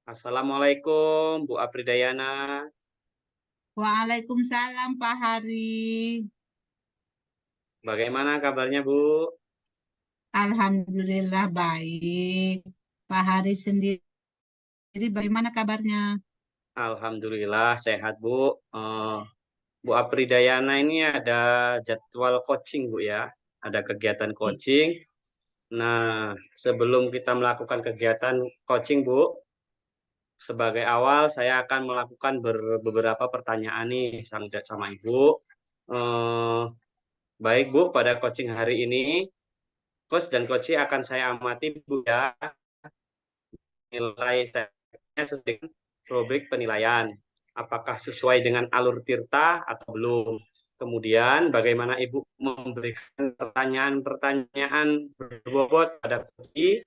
Assalamualaikum Bu Apridayana. Waalaikumsalam Pak Hari. Bagaimana kabarnya Bu? Alhamdulillah baik. Pak Hari sendiri bagaimana kabarnya? Alhamdulillah sehat Bu. Bu Apridayana ini ada jadwal coaching Bu ya. Ada kegiatan I- coaching. Nah, sebelum kita melakukan kegiatan coaching Bu, sebagai awal saya akan melakukan beberapa pertanyaan nih sama Ibu. Eh, Baik Bu, pada coaching hari ini, coach dan coaching akan saya amati Bu ya. Nilai saya sesuai dengan rubrik penilaian. Apakah sesuai dengan alur tirta atau belum? Kemudian bagaimana Ibu memberikan pertanyaan-pertanyaan berbobot pada coach,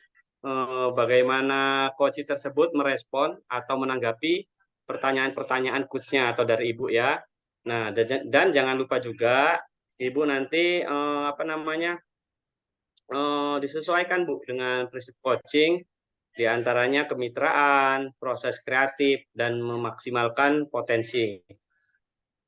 bagaimana coach tersebut merespon atau menanggapi pertanyaan-pertanyaan coachnya atau dari Ibu ya. Nah, dan jangan lupa juga Ibu nanti disesuaikan Bu dengan prinsip coaching, di antaranya kemitraan, proses kreatif, dan memaksimalkan potensi.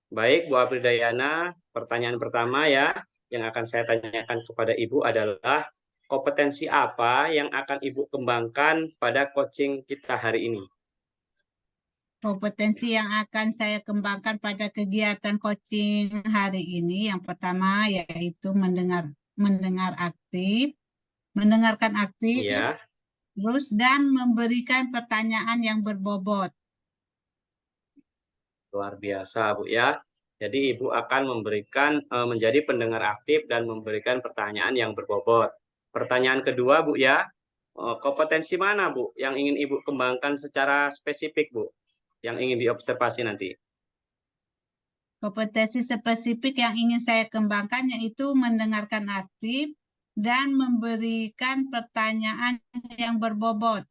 Baik, Bu Apridayana, pertanyaan pertama ya, yang akan saya tanyakan kepada Ibu adalah kompetensi apa yang akan Ibu kembangkan pada coaching kita hari ini? Kompetensi yang akan saya kembangkan pada kegiatan coaching hari ini yang pertama yaitu mendengarkan aktif, Ya, terus dan memberikan pertanyaan yang berbobot. luar biasa, Bu ya. Jadi Ibu akan menjadi pendengar aktif dan memberikan pertanyaan yang berbobot. Pertanyaan kedua, Bu ya, kompetensi mana, Bu, yang ingin Ibu kembangkan secara spesifik, Bu, yang ingin diobservasi nanti? Kompetensi spesifik yang ingin saya kembangkan yaitu mendengarkan aktif dan memberikan pertanyaan yang berbobot.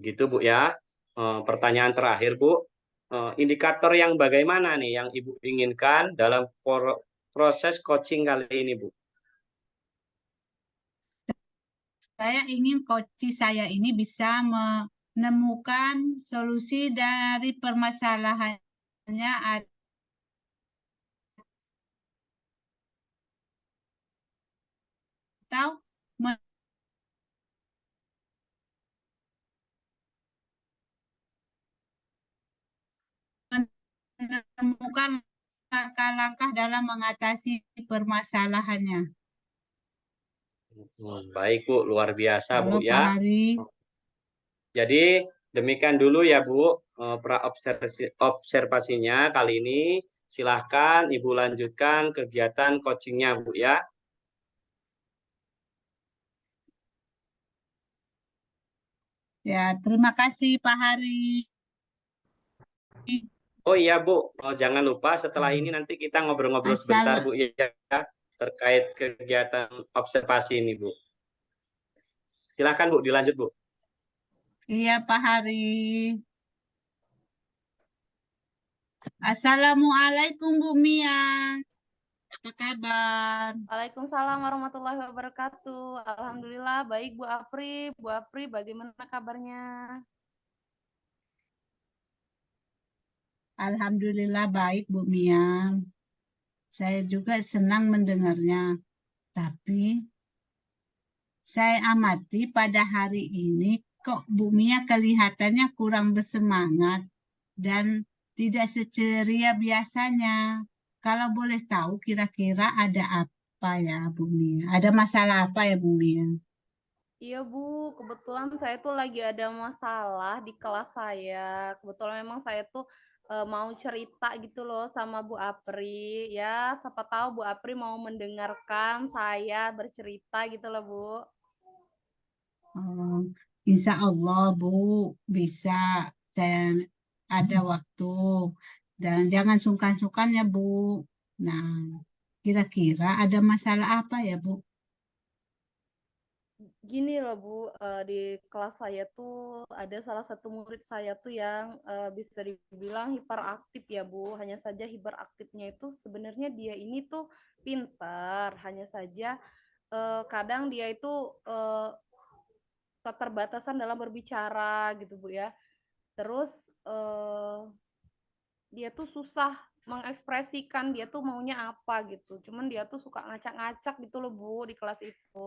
Gitu, Bu ya. Pertanyaan terakhir, Bu, indikator yang bagaimana nih yang Ibu inginkan dalam proses coaching kali ini, Bu? Saya ingin coach saya ini bisa menemukan solusi dari permasalahannya atau menemukan langkah-langkah dalam mengatasi permasalahannya. Baik, Bu, luar biasa, Bu Halo Pak ya. Hari. Jadi demikian dulu ya Bu, observasinya kali ini. Silahkan Ibu lanjutkan kegiatan coachingnya Bu ya. Ya, terima kasih Pak Hari. Oh iya Bu, jangan lupa setelah ini nanti kita ngobrol-ngobrol sebentar Asal, Bu ya, terkait kegiatan observasi ini Bu. Silahkan Bu, dilanjut Bu. iya Pak Hari. Assalamualaikum Bu Mia. Apa kabar? Waalaikumsalam warahmatullahi wabarakatuh. Alhamdulillah baik Bu Apri. Bu Apri bagaimana kabarnya? Alhamdulillah baik Bu Mia. Saya juga senang mendengarnya. Tapi saya amati pada hari ini kok Bu Mia kelihatannya kurang bersemangat dan tidak seceria biasanya. Kalau boleh tahu kira-kira ada apa ya Bu Mia? Ada masalah apa ya Bu Mia? Iya Bu, kebetulan saya tuh lagi ada masalah di kelas saya. Kebetulan memang saya tuh mau cerita gitu loh sama Bu Apri. Ya, siapa tahu Bu Apri mau mendengarkan saya bercerita gitu loh Bu. Oh, Insya Allah Bu bisa saya ada waktu dan jangan sungkan-sungkan ya Bu. Nah, kira-kira ada masalah apa ya Bu? Gini loh Bu, di kelas saya tuh ada salah satu murid saya tuh yang bisa dibilang hiperaktif ya Bu. Hanya saja hiperaktifnya itu sebenarnya dia ini tuh pintar, hanya saja kadang dia itu keterbatasan dalam berbicara gitu Bu ya. Terus dia tuh susah mengekspresikan dia tuh maunya apa gitu. Cuman dia tuh suka ngacak-ngacak gitu loh Bu di kelas itu.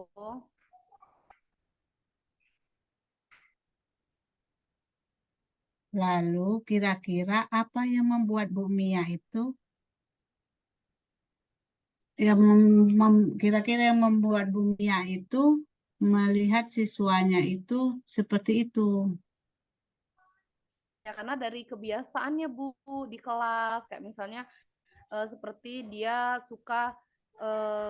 Lalu kira-kira apa yang membuat Bu Mia itu kira-kira yang membuat Bu Mia itu melihat siswanya itu seperti itu? Ya karena dari kebiasaannya Bu di kelas kayak misalnya seperti dia suka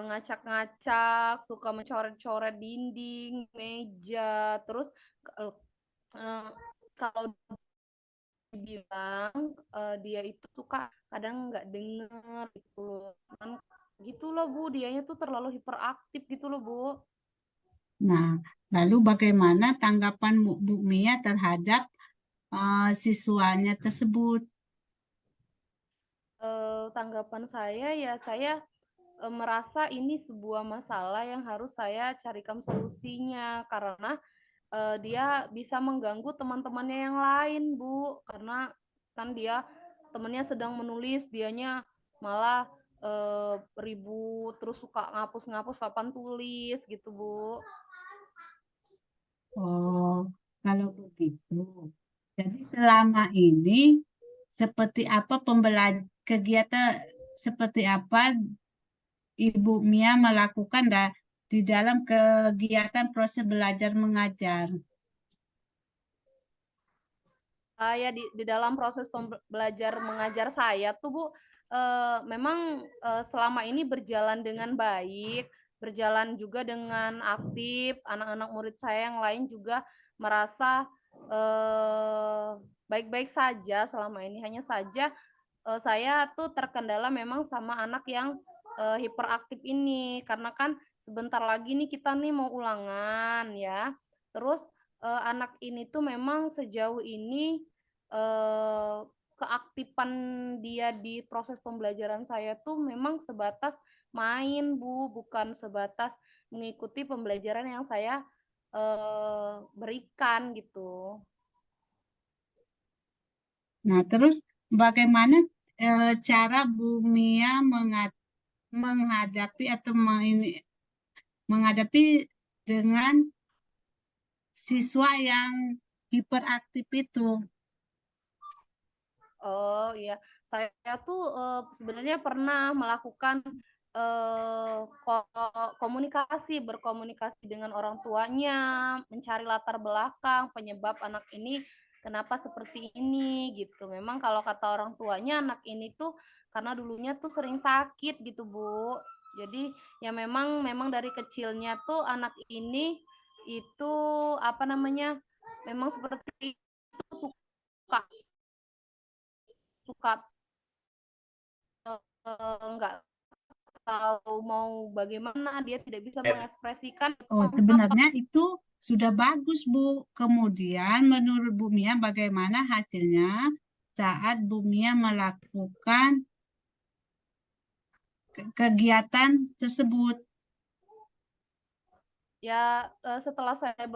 ngacak-ngacak, suka mencoret-coret dinding, meja, terus eh, kalau dibilang dia itu suka kadang nggak denger gitu loh. Gitu loh Bu, dianya tuh terlalu hiperaktif gitu loh Bu. Nah, lalu bagaimana tanggapan Bu Mia terhadap siswanya tersebut? Tanggapan saya ya saya merasa ini sebuah masalah yang harus saya carikan solusinya karena dia bisa mengganggu teman-temannya yang lain, Bu. Karena kan dia temennya sedang menulis, dianya malah ribut, terus suka ngapus-ngapus papan tulis gitu, Bu. Oh, kalau begitu. Jadi selama ini seperti apa kegiatan seperti apa Ibu Mia melakukan di dalam kegiatan proses belajar mengajar? Ya di dalam proses belajar mengajar saya tuh Bu, memang selama ini berjalan dengan baik, berjalan juga dengan aktif. Anak-anak murid saya yang lain juga merasa baik-baik saja selama ini. Hanya saja saya tuh terkendala memang sama anak yang hiperaktif ini karena kan sebentar lagi nih kita nih mau ulangan ya. Terus anak ini tuh memang sejauh ini eh, keaktifan dia di proses pembelajaran saya tuh memang sebatas main Bu, bukan sebatas mengikuti pembelajaran yang saya berikan gitu. Nah, terus bagaimana cara Bu Mia menghadapi atau menghadapi dengan siswa yang hiperaktif itu? Oh iya, saya tuh sebenarnya pernah melakukan berkomunikasi dengan orang tuanya, mencari latar belakang penyebab anak ini kenapa seperti ini gitu. Memang kalau kata orang tuanya anak ini tuh karena dulunya tuh sering sakit gitu, Bu. Jadi ya memang dari kecilnya tuh anak ini itu apa namanya? Memang seperti itu suka suka nggak tahu mau bagaimana, dia tidak bisa mengekspresikan. Oh, sebenarnya itu sudah bagus, Bu. Kemudian menurut Bu Mia bagaimana hasilnya saat Bu Mia melakukan kegiatan tersebut? Ya setelah saya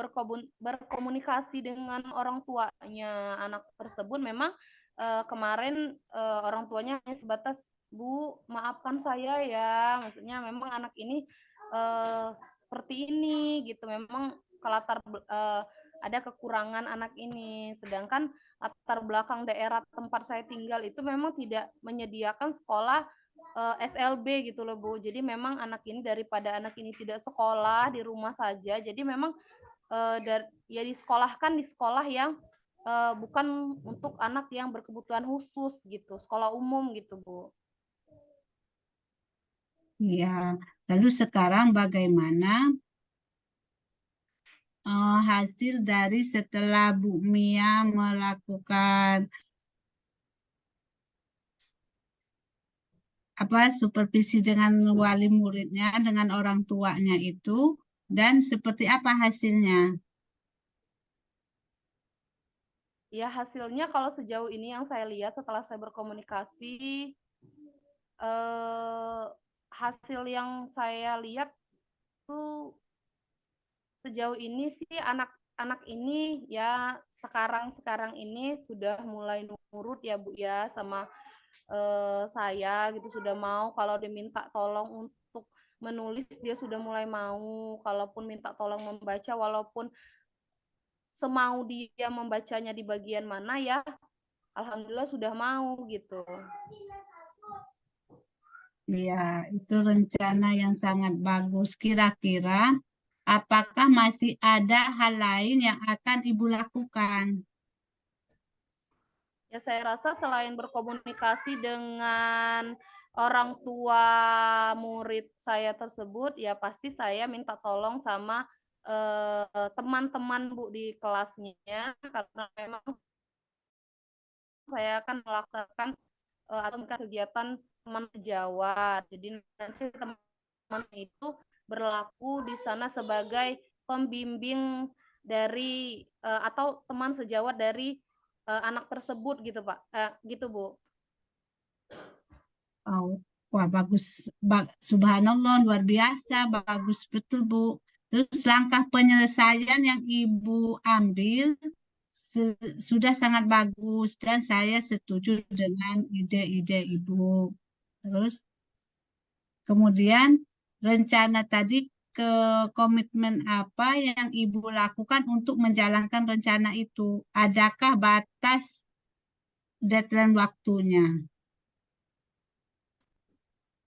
berkomunikasi dengan orang tuanya anak tersebut, memang kemarin orang tuanya hanya sebatas, Bu, maafkan saya ya, maksudnya memang anak ini seperti ini gitu, memang ada kekurangan anak ini, sedangkan latar belakang daerah tempat saya tinggal itu memang tidak menyediakan sekolah SLB gitu loh Bu. Jadi memang anak ini daripada anak ini tidak sekolah di rumah saja, jadi memang ya disekolahkan di sekolah yang bukan untuk anak yang berkebutuhan khusus gitu, sekolah umum gitu Bu. Ya, lalu sekarang bagaimana hasil dari setelah Bu Mia melakukan supervisi dengan wali muridnya, dengan orang tuanya itu, dan seperti apa hasilnya? Ya hasilnya kalau sejauh ini yang saya lihat setelah saya berkomunikasi, eh, hasil yang saya lihat tuh sejauh ini sih anak ini ya sekarang ini sudah mulai nurut ya Bu ya sama saya gitu, sudah mau kalau diminta tolong untuk menulis dia sudah mulai mau, kalaupun minta tolong membaca walaupun semau dia membacanya di bagian mana ya, alhamdulillah sudah mau gitu. Ya, itu rencana yang sangat bagus. Kira-kira apakah masih ada hal lain yang akan Ibu lakukan? Ya saya rasa selain berkomunikasi dengan orang tua murid saya tersebut, ya pasti saya minta tolong sama teman-teman Bu di kelasnya karena memang saya akan melaksanakan atau kegiatan teman sejawat. Jadi nanti teman itu berlaku di sana sebagai pembimbing dari atau teman sejawat dari anak tersebut gitu Pak, gitu Bu. Oh, wah bagus, subhanallah luar biasa, bagus betul Bu. Terus langkah penyelesaian yang Ibu ambil sudah sangat bagus dan saya setuju dengan ide-ide Ibu. Terus kemudian rencana tadi ke komitmen apa yang Ibu lakukan untuk menjalankan rencana itu? Adakah batas deadline waktunya?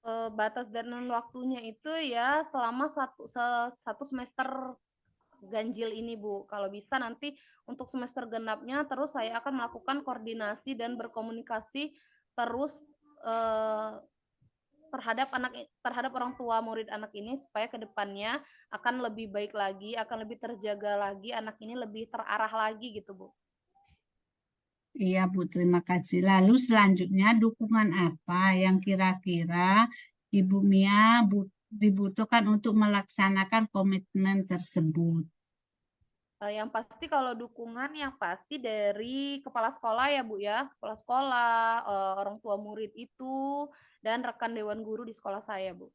Batas dan waktunya itu ya selama satu semester ganjil ini Bu. Kalau bisa nanti untuk semester genapnya terus saya akan melakukan koordinasi dan berkomunikasi terus terhadap orang tua murid anak ini supaya kedepannya akan lebih baik lagi, akan lebih terjaga lagi, anak ini lebih terarah lagi gitu Bu. Iya, Bu, terima kasih. Lalu selanjutnya dukungan apa yang kira-kira Ibu Mia dibutuhkan untuk melaksanakan komitmen tersebut? Yang pasti kalau dukungan yang pasti dari kepala sekolah ya Bu ya, kepala sekolah, orang tua murid itu, dan rekan dewan guru di sekolah saya Bu.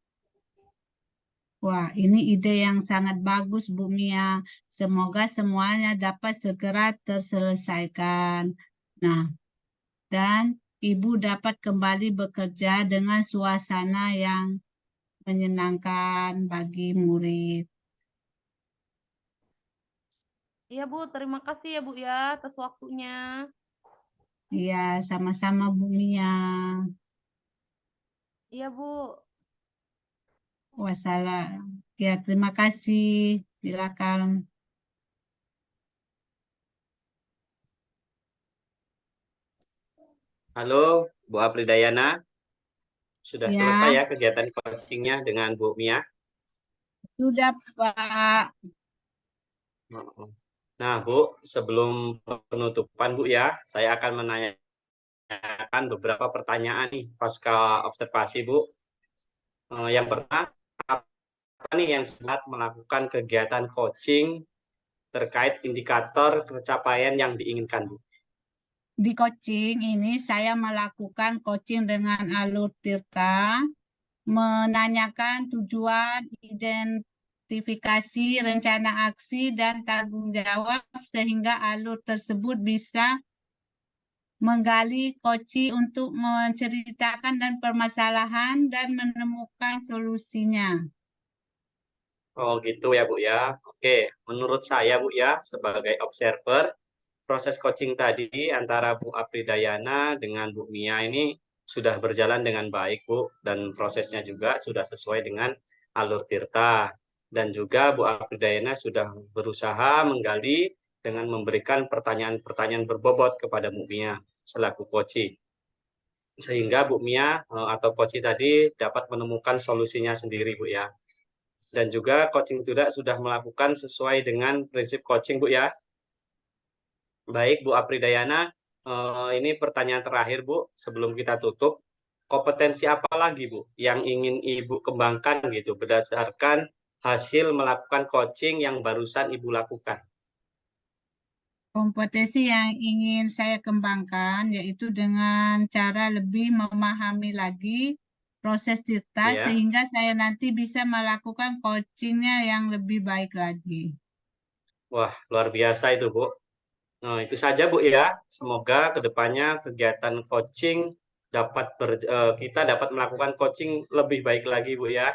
Wah, ini ide yang sangat bagus, Bu Mia. Semoga semuanya dapat segera terselesaikan. Nah, dan Ibu dapat kembali bekerja dengan suasana yang menyenangkan bagi murid. Iya Bu, terima kasih ya Bu ya atas waktunya. Iya, sama-sama Bu Mia. Iya Bu. Wassalam. Ya, terima kasih. Silakan. Halo, Bu Apridayana. Sudah selesai Ya, ya kegiatan coachingnya dengan Bu Mia? sudah Pak. Nah, Bu, sebelum penutupan Bu ya, saya akan menanyakan beberapa pertanyaan nih pasca observasi Bu. Yang pertama, apa nih yang sudah melakukan kegiatan coaching terkait indikator pencapaian yang diinginkan Bu? Di coaching ini saya melakukan coaching dengan Alur Tirta, menanyakan tujuan, identifikasi, rencana aksi, dan tanggung jawab sehingga alur tersebut bisa menggali koci untuk menceritakan dan permasalahan dan menemukan solusinya. Oh gitu ya Bu ya. Oke, menurut saya Bu ya, sebagai observer, proses coaching tadi antara Bu Apridayana dengan Bu Mia ini sudah berjalan dengan baik Bu, dan prosesnya juga sudah sesuai dengan alur Tirta. Dan juga Bu Apridayana sudah berusaha menggali dengan memberikan pertanyaan-pertanyaan berbobot kepada Bu Mia selaku coaching. Sehingga Bu Mia atau coaching tadi dapat menemukan solusinya sendiri Bu ya. Dan juga coaching juga sudah melakukan sesuai dengan prinsip coaching Bu ya. Baik Bu Apridayana, ini pertanyaan terakhir Bu sebelum kita tutup. Kompetensi apa lagi Bu yang ingin Ibu kembangkan gitu berdasarkan hasil melakukan coaching yang barusan Ibu lakukan? Kompetensi yang ingin saya kembangkan yaitu dengan cara lebih memahami lagi proses Tirta Ya. sehingga saya nanti bisa melakukan coachingnya yang lebih baik lagi. Wah, luar biasa itu, Bu. Nah, itu saja, Bu, ya. Semoga kedepannya kegiatan coaching kita dapat melakukan coaching lebih baik lagi, Bu, ya.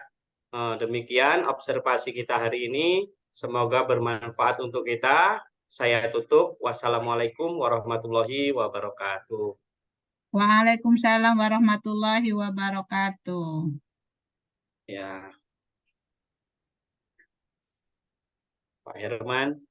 Demikian observasi kita hari ini. Semoga bermanfaat untuk kita. Saya tutup. Wassalamualaikum warahmatullahi wabarakatuh. Waalaikumsalam warahmatullahi wabarakatuh. Ya, Pak Herman.